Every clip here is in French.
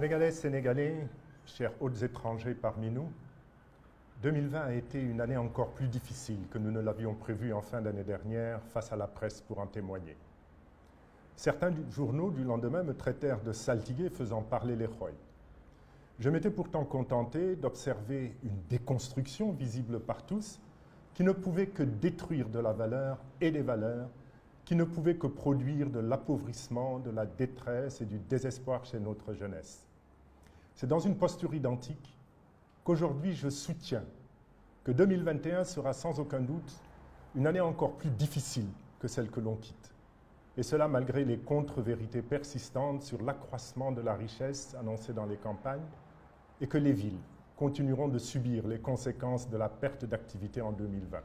Sénégalaises, Sénégalais, chers hôtes étrangers parmi nous, 2020 a été une année encore plus difficile que nous ne l'avions prévu en fin d'année dernière face à la presse pour en témoigner. Certains journaux du lendemain me traitèrent de saltigué faisant parler les rois. Je m'étais pourtant contenté d'observer une déconstruction visible par tous qui ne pouvait que détruire de la valeur et des valeurs, qui ne pouvait que produire de l'appauvrissement, de la détresse et du désespoir chez notre jeunesse. C'est dans une posture identique qu'aujourd'hui je soutiens que 2021 sera sans aucun doute une année encore plus difficile que celle que l'on quitte. Et cela malgré les contre-vérités persistantes sur l'accroissement de la richesse annoncée dans les campagnes et que les villes continueront de subir les conséquences de la perte d'activité en 2020.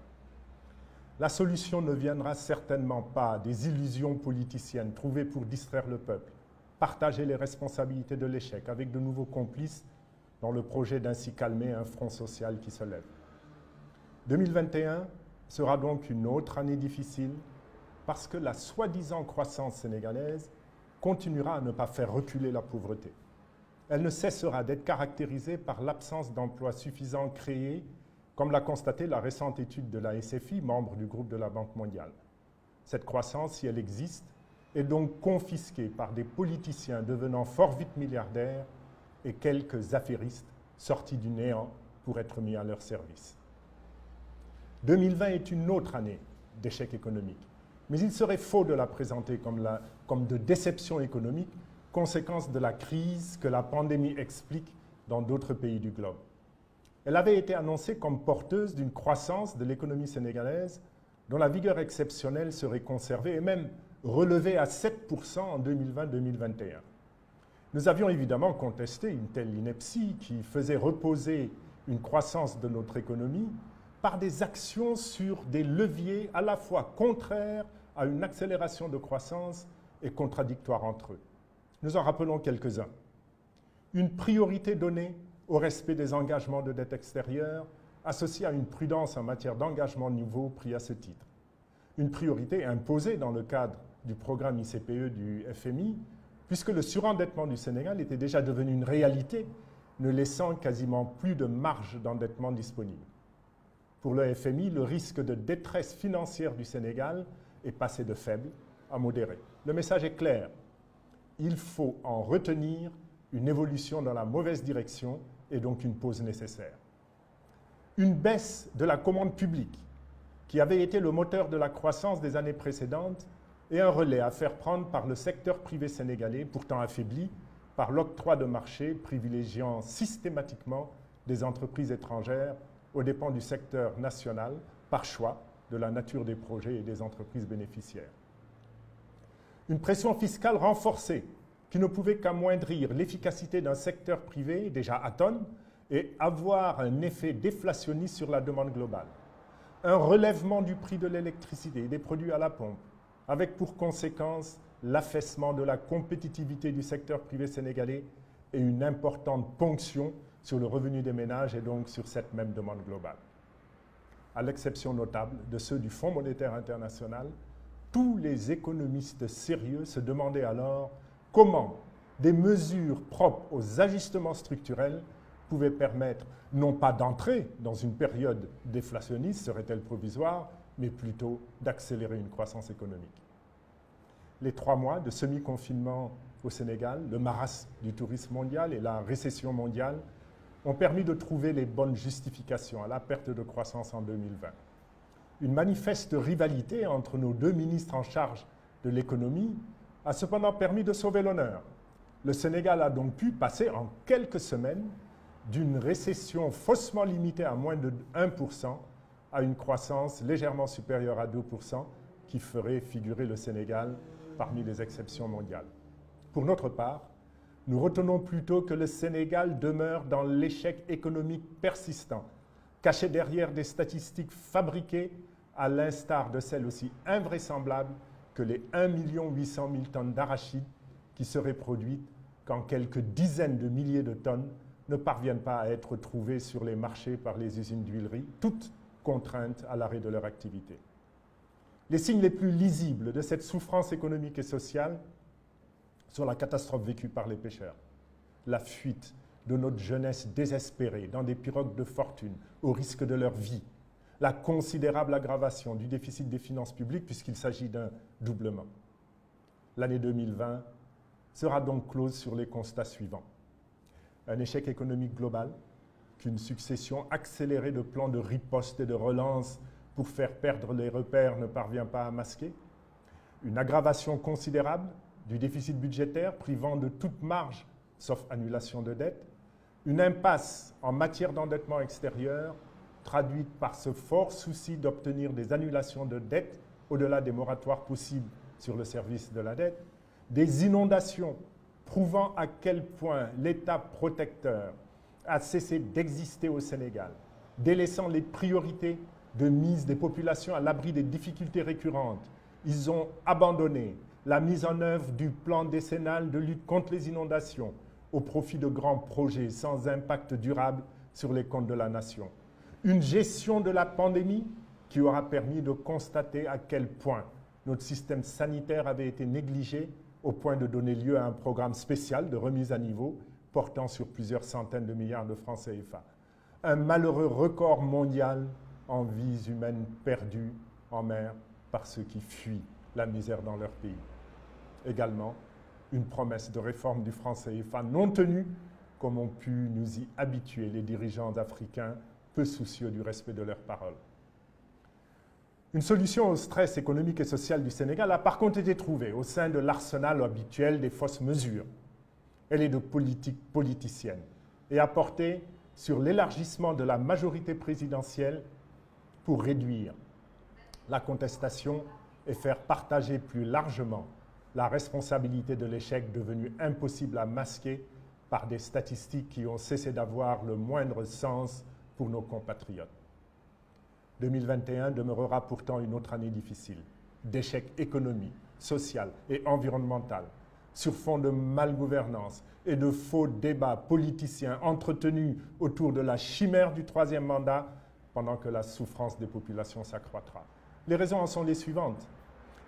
La solution ne viendra certainement pas des illusions politiciennes trouvées pour distraire le peuple, partager les responsabilités de l'échec avec de nouveaux complices dans le projet d'ainsi calmer un front social qui se lève. 2021 sera donc une autre année difficile parce que la soi-disant croissance sénégalaise continuera à ne pas faire reculer la pauvreté. Elle ne cessera d'être caractérisée par l'absence d'emplois suffisants créés, comme l'a constaté la récente étude de la SFI, membre du groupe de la Banque mondiale. Cette croissance, si elle existe, est donc confisquée par des politiciens devenant fort vite milliardaires et quelques affairistes sortis du néant pour être mis à leur service. 2020 est une autre année d'échec économique, mais il serait faux de la présenter comme de déception économique, conséquence de la crise que la pandémie explique dans d'autres pays du globe. Elle avait été annoncée comme porteuse d'une croissance de l'économie sénégalaise dont la vigueur exceptionnelle serait conservée et même relevée à 7% en 2020-2021. Nous avions évidemment contesté une telle ineptie qui faisait reposer une croissance de notre économie par des actions sur des leviers à la fois contraires à une accélération de croissance et contradictoires entre eux. Nous en rappelons quelques-uns. Une priorité donnée au respect des engagements de dette extérieure, associée à une prudence en matière d'engagement nouveau pris à ce titre. Une priorité imposée dans le cadre du programme ICPE du FMI, puisque le surendettement du Sénégal était déjà devenu une réalité, ne laissant quasiment plus de marge d'endettement disponible. Pour le FMI, le risque de détresse financière du Sénégal est passé de faible à modéré. Le message est clair. Il faut en retenir une évolution dans la mauvaise direction et donc une pause nécessaire. Une baisse de la commande publique, qui avait été le moteur de la croissance des années précédentes, et un relais à faire prendre par le secteur privé sénégalais, pourtant affaibli par l'octroi de marché privilégiant systématiquement des entreprises étrangères aux dépens du secteur national, par choix de la nature des projets et des entreprises bénéficiaires. Une pression fiscale renforcée, qui ne pouvait qu'amoindrir l'efficacité d'un secteur privé déjà atone et avoir un effet déflationniste sur la demande globale. Un relèvement du prix de l'électricité et des produits à la pompe, avec pour conséquence l'affaissement de la compétitivité du secteur privé sénégalais et une importante ponction sur le revenu des ménages et donc sur cette même demande globale. À l'exception notable de ceux du Fonds monétaire international, tous les économistes sérieux se demandaient alors comment des mesures propres aux ajustements structurels pouvaient permettre non pas d'entrer dans une période déflationniste, serait-elle provisoire, mais plutôt d'accélérer une croissance économique. Les 3 mois de semi-confinement au Sénégal, le marasme du tourisme mondial et la récession mondiale ont permis de trouver les bonnes justifications à la perte de croissance en 2020. Une manifeste rivalité entre nos deux ministres en charge de l'économie a cependant permis de sauver l'honneur. Le Sénégal a donc pu passer en quelques semaines d'une récession faussement limitée à moins de 1% à une croissance légèrement supérieure à 2% qui ferait figurer le Sénégal parmi les exceptions mondiales. Pour notre part, nous retenons plutôt que le Sénégal demeure dans l'échec économique persistant, caché derrière des statistiques fabriquées à l'instar de celles aussi invraisemblables que les 1 800 000 tonnes d'arachides qui seraient produites quand quelques dizaines de milliers de tonnes ne parviennent pas à être trouvées sur les marchés par les usines d'huileries, toutes contraintes à l'arrêt de leur activité. Les signes les plus lisibles de cette souffrance économique et sociale sont la catastrophe vécue par les pêcheurs. la fuite de notre jeunesse désespérée dans des pirogues de fortune au risque de leur vie, la considérable aggravation du déficit des finances publiques puisqu'il s'agit d'un doublement. L'année 2020 sera donc close sur les constats suivants. Un échec économique global qu'une succession accélérée de plans de riposte et de relance pour faire perdre les repères ne parvient pas à masquer. Une aggravation considérable du déficit budgétaire privant de toute marge, sauf annulation de dette. Une impasse en matière d'endettement extérieur traduite par ce fort souci d'obtenir des annulations de dette au-delà des moratoires possibles sur le service de la dette. Des inondations prouvant à quel point l'État protecteur a cessé d'exister au Sénégal, délaissant les priorités de mise des populations à l'abri des difficultés récurrentes. Ils ont abandonné la mise en œuvre du plan décennal de lutte contre les inondations au profit de grands projets sans impact durable sur les comptes de la nation. Une gestion de la pandémie qui aura permis de constater à quel point notre système sanitaire avait été négligé au point de donner lieu à un programme spécial de remise à niveau portant sur plusieurs centaines de milliards de francs CFA. Un malheureux record mondial en vies humaines perdues en mer par ceux qui fuient la misère dans leur pays. Également, une promesse de réforme du franc CFA non tenue, comme ont pu nous y habituer les dirigeants africains peu soucieux du respect de leurs paroles. Une solution au stress économique et social du Sénégal a par contre été trouvée au sein de l'arsenal habituel des fausses mesures. Elle est de politique politicienne et a porté sur l'élargissement de la majorité présidentielle pour réduire la contestation et faire partager plus largement la responsabilité de l'échec devenu impossible à masquer par des statistiques qui ont cessé d'avoir le moindre sens pour nos compatriotes. 2021 demeurera pourtant une autre année difficile, d'échec économique, social et environnemental, sur fond de malgouvernance et de faux débats politiciens entretenus autour de la chimère du troisième mandat pendant que la souffrance des populations s'accroîtra. Les raisons en sont les suivantes.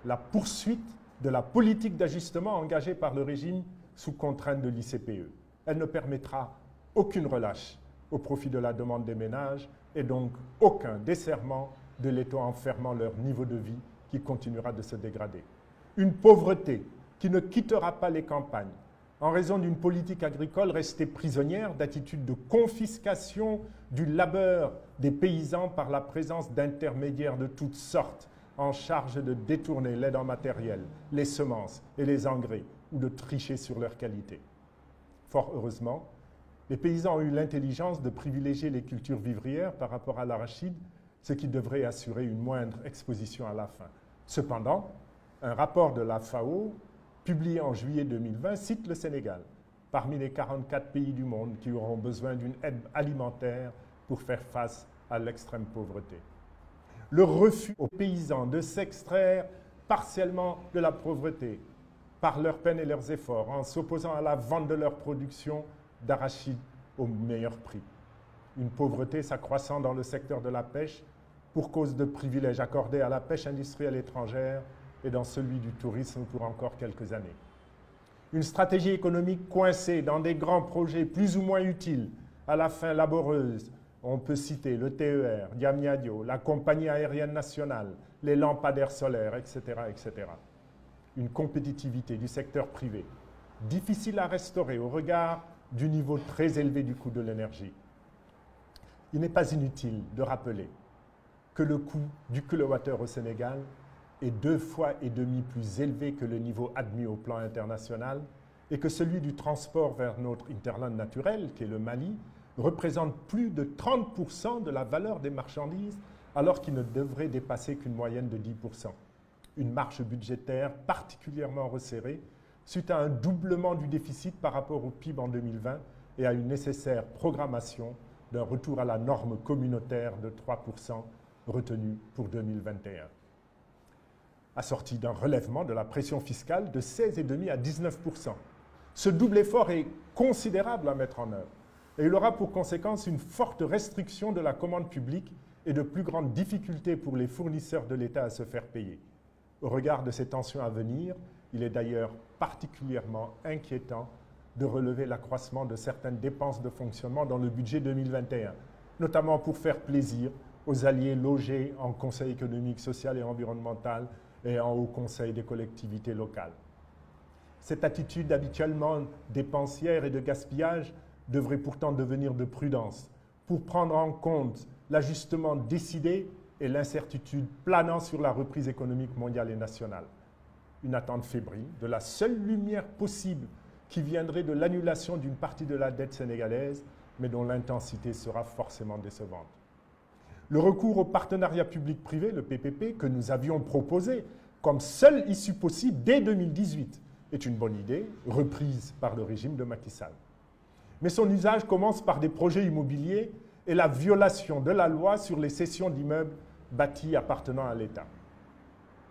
La poursuite de la politique d'ajustement engagée par le régime sous contrainte de l'ICPE. Elle ne permettra aucune relâche au profit de la demande des ménages et donc aucun desserrement de l'État enfermant leur niveau de vie qui continuera de se dégrader. Une pauvreté qui ne quittera pas les campagnes en raison d'une politique agricole restée prisonnière d'attitudes de confiscation du labeur des paysans par la présence d'intermédiaires de toutes sortes en charge de détourner l'aide en matériel, les semences et les engrais ou de tricher sur leur qualité. Fort heureusement, les paysans ont eu l'intelligence de privilégier les cultures vivrières par rapport à l'arachide, ce qui devrait assurer une moindre exposition à la faim. Cependant, un rapport de la FAO, publié en juillet 2020, cite le Sénégal, parmi les 44 pays du monde qui auront besoin d'une aide alimentaire pour faire face à l'extrême pauvreté. Le refus aux paysans de s'extraire partiellement de la pauvreté par leurs peines et leurs efforts en s'opposant à la vente de leur production d'arachide au meilleur prix. Une pauvreté s'accroissant dans le secteur de la pêche pour cause de privilèges accordés à la pêche industrielle étrangère et dans celui du tourisme pour encore quelques années. Une stratégie économique coincée dans des grands projets plus ou moins utiles, à la fin laboreuses. On peut citer le TER, Diamniadio, la compagnie aérienne nationale, les lampadaires solaires, etc., etc. Une compétitivité du secteur privé, difficile à restaurer au regard du niveau très élevé du coût de l'énergie. Il n'est pas inutile de rappeler que le coût du kilowattheure au Sénégal est 2,5 fois plus élevé que le niveau admis au plan international et que celui du transport vers notre hinterland naturel, qui est le Mali, représente plus de 30% de la valeur des marchandises alors qu'il ne devrait dépasser qu'une moyenne de 10%. Une marge budgétaire particulièrement resserrée suite à un doublement du déficit par rapport au PIB en 2020 et à une nécessaire programmation d'un retour à la norme communautaire de 3% retenue pour 2021. Assorti d'un relèvement de la pression fiscale de 16,5 à 19%. Ce double effort est considérable à mettre en œuvre et il aura pour conséquence une forte restriction de la commande publique et de plus grandes difficultés pour les fournisseurs de l'État à se faire payer. Au regard de ces tensions à venir, il est d'ailleurs particulièrement inquiétant de relever l'accroissement de certaines dépenses de fonctionnement dans le budget 2021, notamment pour faire plaisir aux alliés logés en Conseil économique, social et environnemental et en Haut Conseil des collectivités locales. Cette attitude habituellement dépensière et de gaspillage devrait pourtant devenir de prudence pour prendre en compte l'ajustement décidé et l'incertitude planant sur la reprise économique mondiale et nationale. Une attente fébrile de la seule lumière possible qui viendrait de l'annulation d'une partie de la dette sénégalaise, mais dont l'intensité sera forcément décevante. Le recours au partenariat public-privé, le PPP, que nous avions proposé comme seule issue possible dès 2018, est une bonne idée, reprise par le régime de Macky Sall. Mais son usage commence par des projets immobiliers et la violation de la loi sur les cessions d'immeubles bâtis appartenant à l'État.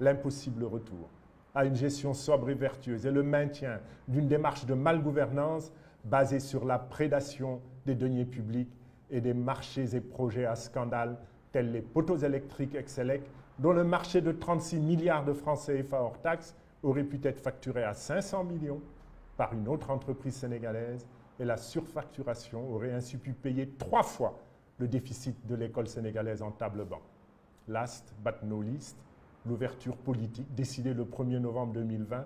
L'impossible retour à une gestion sobre et vertueuse et le maintien d'une démarche de malgouvernance basée sur la prédation des deniers publics et des marchés et projets à scandale tels les poteaux électriques Excelec, dont le marché de 36 milliards de francs CFA hors taxes aurait pu être facturé à 500 millions par une autre entreprise sénégalaise et la surfacturation aurait ainsi pu payer 3 fois le déficit de l'école sénégalaise en table-banc. Last but not least, l'ouverture politique décidée le 1er novembre 2020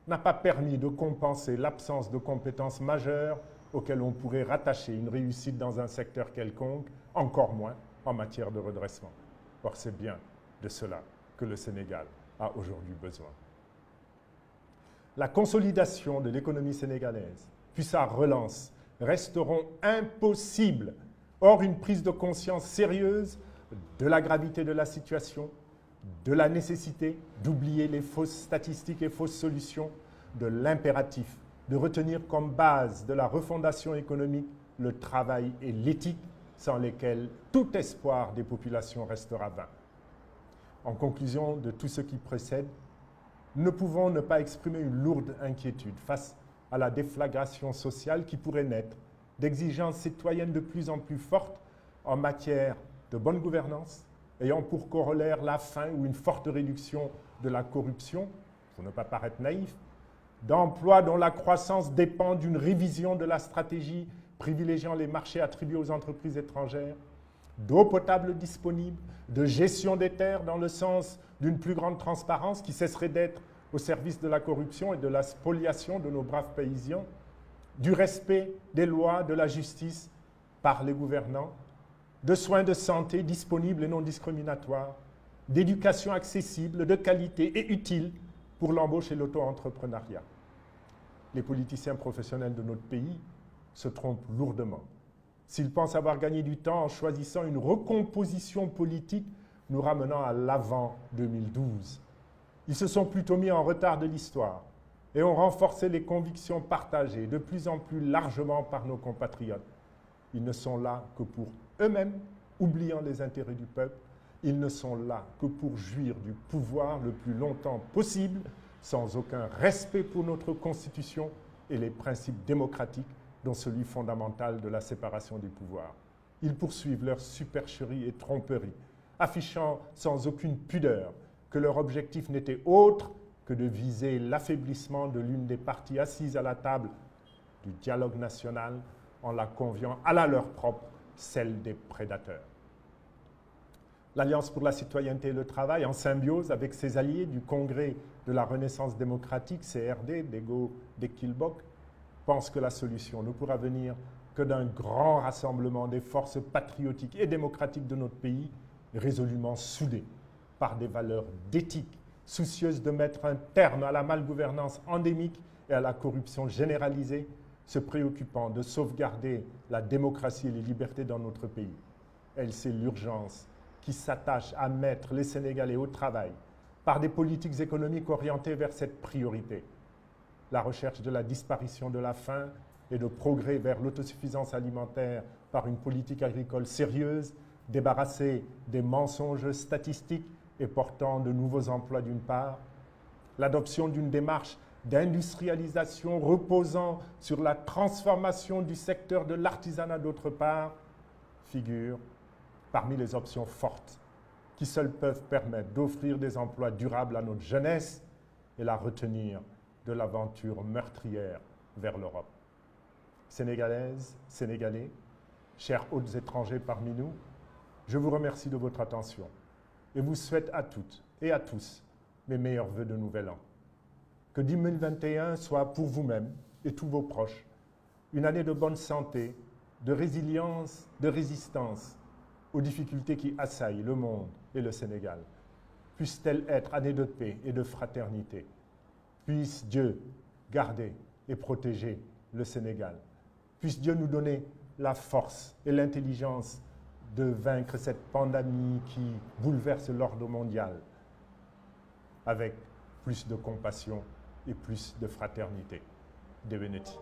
n'a pas permis de compenser l'absence de compétences majeures auxquelles on pourrait rattacher une réussite dans un secteur quelconque, encore moins en matière de redressement. Or, c'est bien de cela que le Sénégal a aujourd'hui besoin. La consolidation de l'économie sénégalaise, puis sa relance, resteront impossibles. Or, une prise de conscience sérieuse de la gravité de la situation, de la nécessité d'oublier les fausses statistiques et fausses solutions, de l'impératif de retenir comme base de la refondation économique le travail et l'éthique, sans lesquels tout espoir des populations restera vain. En conclusion de tout ce qui précède, nous ne pouvons ne pas exprimer une lourde inquiétude face à la déflagration sociale qui pourrait naître d'exigences citoyennes de plus en plus fortes en matière de bonne gouvernance, ayant pour corollaire la fin ou une forte réduction de la corruption, pour ne pas paraître naïf, d'emplois dont la croissance dépend d'une révision de la stratégie privilégiant les marchés attribués aux entreprises étrangères, d'eau potable disponible, de gestion des terres dans le sens d'une plus grande transparence qui cesserait d'être au service de la corruption et de la spoliation de nos braves paysans, du respect des lois, de la justice par les gouvernants, de soins de santé disponibles et non discriminatoires, d'éducation accessible, de qualité et utile pour l'embauche et l'auto-entrepreneuriat. Les politiciens professionnels de notre pays se trompent lourdement s'ils pensent avoir gagné du temps en choisissant une recomposition politique nous ramenant à l'avant 2012. Ils se sont plutôt mis en retard de l'histoire et ont renforcé les convictions partagées de plus en plus largement par nos compatriotes. Ils ne sont là que pour eux-mêmes, oubliant les intérêts du peuple. Ils ne sont là que pour jouir du pouvoir le plus longtemps possible, sans aucun respect pour notre Constitution et les principes démocratiques, dont celui fondamental de la séparation des pouvoirs. Ils poursuivent leur supercherie et tromperie, affichant sans aucune pudeur que leur objectif n'était autre que de viser l'affaiblissement de l'une des parties assises à la table du dialogue national en la conviant à la leur propre, celle des prédateurs. L'Alliance pour la citoyenneté et le travail, en symbiose avec ses alliés du Congrès de la Renaissance démocratique, CRD, d'Ego Dekilbok, pense que la solution ne pourra venir que d'un grand rassemblement des forces patriotiques et démocratiques de notre pays, résolument soudées par des valeurs d'éthique, soucieuses de mettre un terme à la malgouvernance endémique et à la corruption généralisée, se préoccupant de sauvegarder la démocratie et les libertés dans notre pays. Elle sait l'urgence qui s'attache à mettre les Sénégalais au travail par des politiques économiques orientées vers cette priorité. La recherche de la disparition de la faim et de progrès vers l'autosuffisance alimentaire par une politique agricole sérieuse, débarrassée des mensonges statistiques et portant de nouveaux emplois d'une part, l'adoption d'une démarche d'industrialisation reposant sur la transformation du secteur de l'artisanat d'autre part, figure parmi les options fortes qui seules peuvent permettre d'offrir des emplois durables à notre jeunesse et la retenir de l'aventure meurtrière vers l'Europe. Sénégalaises, Sénégalais, chers hôtes étrangers parmi nous, je vous remercie de votre attention et vous souhaite à toutes et à tous mes meilleurs vœux de Nouvel An. Que 2021 soit pour vous-même et tous vos proches une année de bonne santé, de résilience, de résistance aux difficultés qui assaillent le monde et le Sénégal. Puisse-t-elle être année de paix et de fraternité. Puisse Dieu garder et protéger le Sénégal. Puisse Dieu nous donner la force et l'intelligence de vaincre cette pandémie qui bouleverse l'ordre mondial avec plus de compassion et plus de fraternité. Devenuti.